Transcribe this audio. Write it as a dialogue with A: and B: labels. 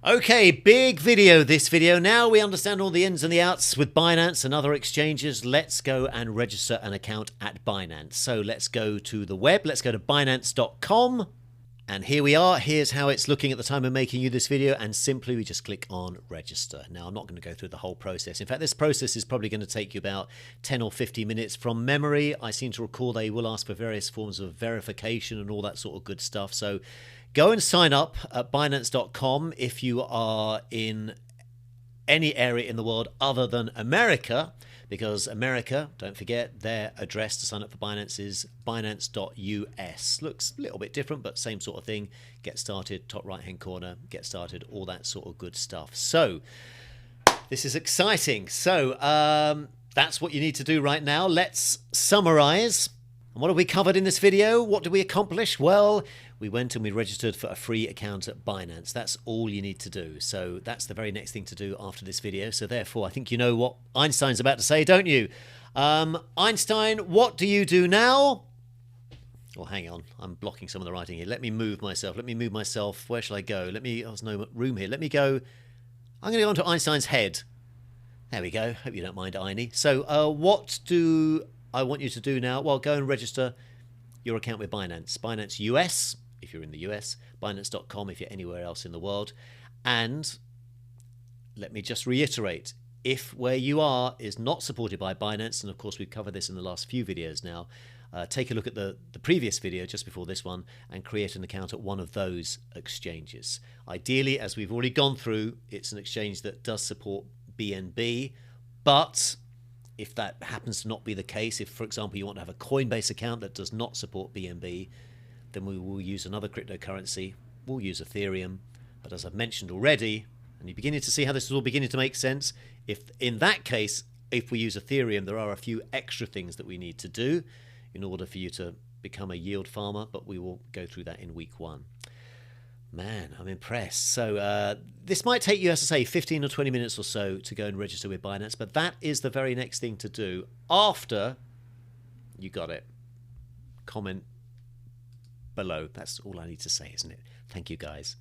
A: Okay, big video this video. Now we understand all the ins and the outs with Binance and other exchanges. Let's go and register an account at Binance. So let's go to the web. Let's go to Binance.com. And here we are. Here's how it's looking at the time of making you this video. And simply we just click on register. Now I'm not going to go through the whole process. In fact, this process is probably going to take you about 10 or 50 minutes from memory. I seem to recall they will ask for various forms of verification and all that sort of good stuff. So go and sign up at Binance.com if you are in any area in the world other than America, because America, don't forget, their address to sign up for Binance is Binance.us. Looks a little bit different, but same sort of thing. Get started, top right-hand corner, get started, all that sort of good stuff. So this is exciting. So that's what you need to do right now. Let's summarize. And what have we covered in this video? What did we accomplish? Well, we went and we registered for a free account at Binance. That's all you need to do. So that's the very next thing to do after this video. So therefore, I think you know what Einstein's about to say, don't you? Einstein, what do you do now? Well, hang on. I'm blocking some of the writing here. Let me move myself. Where shall I go? Oh, there's no room here. Let me go. I'm going to go onto Einstein's head. There we go. Hope you don't mind, Einie. So what do I want you to do now? Well, go and register your account with Binance. Binance US, if you're in the US. Binance.com if you're anywhere else in the world. And let me just reiterate, if where you are is not supported by Binance, and of course we've covered this in the last few videos now, take a look at the previous video just before this one and create an account at one of those exchanges. Ideally, as we've already gone through, it's an exchange that does support BNB, but if that happens to not be the case, if, for example, you want to have a Coinbase account that does not support BNB, then we will use another cryptocurrency. We'll use Ethereum. But as I've mentioned already, and you're beginning to see how this is all beginning to make sense, if in that case, if we use Ethereum, there are a few extra things that we need to do in order for you to become a yield farmer, but we will go through that in week 1. Man, I'm impressed. So this might take you, as I say, 15 or 20 minutes or so to go and register with Binance, but that is the very next thing to do after you got it. Comment below. That's all I need to say, isn't it? Thank you, guys.